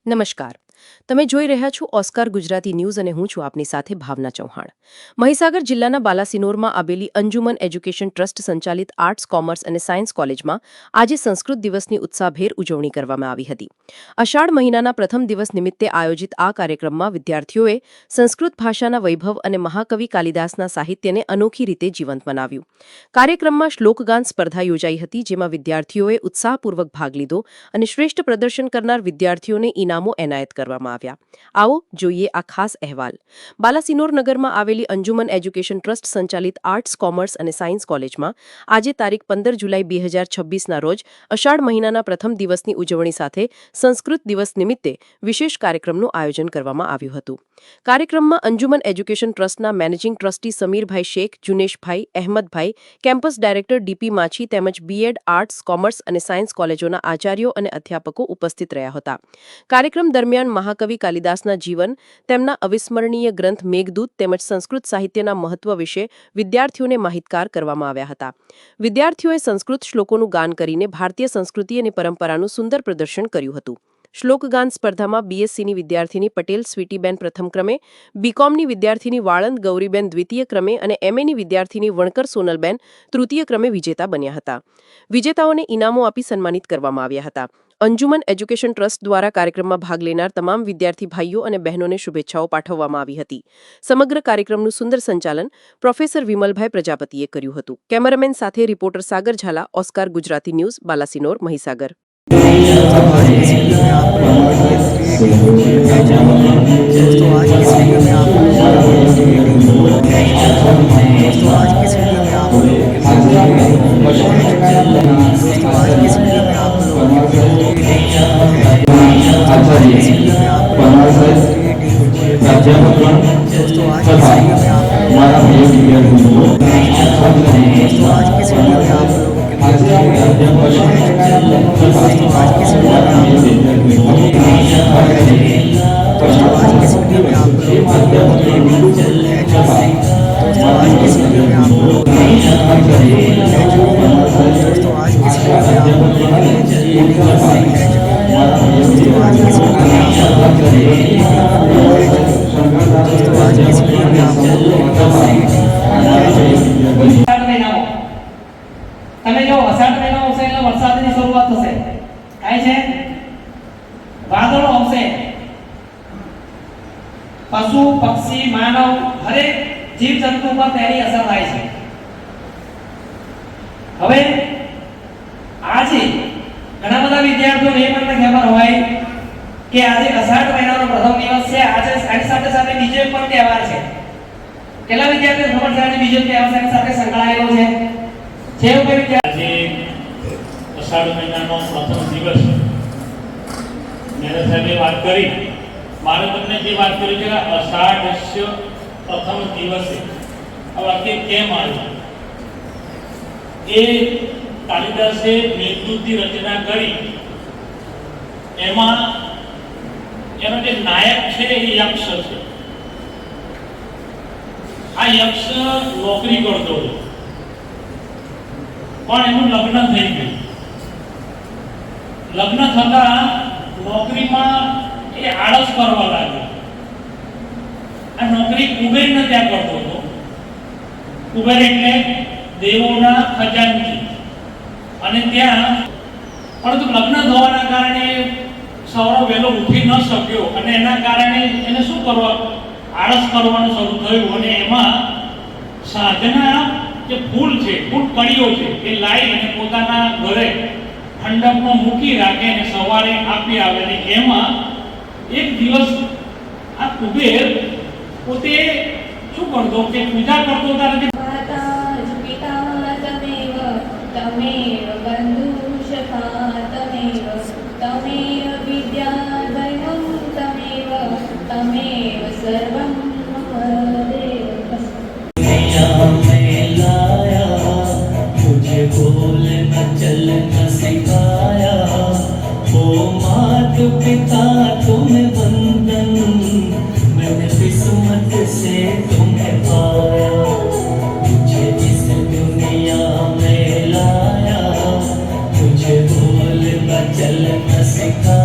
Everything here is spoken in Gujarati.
નમસ્કાર. તમે જોઈ રહ્યા છો ઓસ્કાર ગુજરાતી ન્યૂઝ અને હું છું આપની સાથે ભાવના ચૌહાણ. મહીસાગર જિલ્લાના બાલાસિનોરમાં આવેલી અંજુમન એજ્યુકેશન ટ્રસ્ટ સંચાલિત આર્ટ્સ, કોમર્સ અને સાયન્સ કોલેજમાં આજે સંસ્કૃત દિવસની ઉત્સાહભેર ઉજવણી કરવામાં આવી હતી. અષાઢ મહિનાના પ્રથમ દિવસ નિમિત્તે આયોજિત આ કાર્યક્રમમાં વિદ્યાર્થીઓએ સંસ્કૃત ભાષાના વૈભવ અને મહાકવિ કાલિદાસના સાહિત્યને અનોખી રીતે જીવંત બનાવ્યું. કાર્યક્રમમાં શ્લોકગાન સ્પર્ધા યોજાઈ હતી, જેમાં વિદ્યાર્થીઓએ ઉત્સાહપૂર્વક ભાગ લીધો અને શ્રેષ્ઠ પ્રદર્શન કરનાર વિદ્યાર્થીઓને ઇનામો એનાયત કરવામાં આવ્યા. આવો જોઈએ આ ખાસ અહેવાલ. બાલાસિનોર નગરમાં આવેલી અંજુમન એજ્યુકેશન ટ્રસ્ટ સંચાલિત આર્ટ્સ, કોમર્સ અને સાયન્સ કોલેજમાં આજે તારીખ 15 જુલાઈ 2026ના રોજ અષાઢ મહિનાના પ્રથમ દિવસની ઉજવણી સાથે સંસ્કૃત દિવસ નિમિત્તે વિશેષ કાર્યક્રમનું આયોજન કરવામાં આવ્યું હતું. કાર્યક્રમમાં અંજુમન એજ્યુકેશન ટ્રસ્ટના managing trustee Samirbhai Shaikh, Juneshbhai, Ahmedbhai, campus director DP Machhi તેમજ બીએડ, આર્ટ્સ, કોમર્સ અને સાયન્સ કોલેજોના આચાર્યો અને અધ્યાપકો ઉપસ્થિત રહ્યા હતા. કાર્યક્રમ દરમિયાન મહાકવિ કાલિદાસના જીવન, તેમના અવિસ્મરણીય ગ્રંથ મેઘદૂત તેમજ સંસ્કૃત સાહિત્યના મહત્વ વિશે વિદ્યાર્થીઓને માહિતગાર કરવામાં આવ્યા હતા. વિદ્યાર્થીઓએ સંસ્કૃત શ્લોકોનું ગાન કરીને ભારતીય સંસ્કૃતિ અને પરંપરાનું સુંદર પ્રદર્શન કર્યું હતું. શ્લોકગાન સ્પર્ધામાં બીએસસીની વિદ્યાર્થીની પટેલ સ્વીટીબેન પ્રથમ ક્રમે, બીકોમની વિદ્યાર્થીની વાળંદ ગૌરીબેન દ્વિતીય ક્રમે અને એમએની વિદ્યાર્થીની વણકર સોનલબેન તૃતીય ક્રમે વિજેતા બન્યા હતા. વિજેતાઓને ઇનામો આપી સન્માનિત કરવામાં આવ્યા હતા. અંજુમન એજ્યુકેશન ટ્રસ્ટ દ્વારા કાર્યક્રમમાં ભાગ લેનાર તમામ વિદ્યાર્થી ભાઈઓ અને બહેનોને શુભેચ્છાઓ પાઠવવામાં આવી હતી. સમગ્ર કાર્યક્રમનું સુંદર સંચાલન પ્રોફેસર વિમલભાઈ પ્રજાપતિએ કર્યું હતું. કેમેરામેન સાથે રિપોર્ટર સાગર ઝાલા, ઓસ્કાર ગુજરાતી ન્યૂઝ, બાલાસિનોર, મહીસાગર. તમે જો અષાઢ મહિનો આવશે એટલે વરસાદની શરૂઆત થશે. થાય છે, વાદળો આવશે, પશુ, પક્ષી, માનવ હરેક જીવજંતુ પર તેની અસર થાય છે. હવે આજે ઘણા બધા વિદ્યાર્થીઓને એ પણ ખબર હોય કે આજે અષાઢ મહિનાનો પ્રથમ દિવસ છે. આજે સાથે સાથે બીજો પણ તહેવાર છે. કેટલા વિદ્યાર્થીઓ ખબર છે આજે બીજો તહેવાર સાથે સંકળાયેલો છે? આજે અષાઢ મહિનાનો પ્રથમ દિવસ મેરે સાહેબે વાત કરી. મારે તમને જે વાત કરી છે કે અષાઢસ્ય પ્રથમ દિવસે આ વાક્ય કેમ આવ્યું? એ કાલિદાસે મેઘદૂતની રચના કરી. એમાં એનો જે નાયક છે એ યક્ષ છે. આ યક્ષ નોકરી કરતો હતો, પણ એનું લગ્ન થઈ ગયું. લગ્ન થતા નોકરીમાં એ આળસ કરવા લાગ્યો. આ નોકરી કુબેરને ત્યાં કરતો હતો. કુબેર એટલે દેવોના ખજાનચી. અને ત્યાં પરંતુ લગ્ન થવાના કારણે સવારે વહેલો ઉઠી ન શક્યો અને એના કારણે એને શું કરવા, આળસ કરવાનું શરૂ થયું. અને એમાં સાધના જે ફૂલ છે, ફૂલ કળીઓ છે, એ લાવી અને પોતાના ઘરે ઠંડકમાં મૂકી રાખે અને સવારે આપી આવે. અને એમાં એક દિવસ આ કુબેર પોતે શું કરતો કે પૂજા કરતો ત્યારે पिता तुम्हें वंदन, मैंने किस्मत से तुम्हें पाया, मुझे इस दुनिया में लाया, मुझे बोलना चलना सिखाया.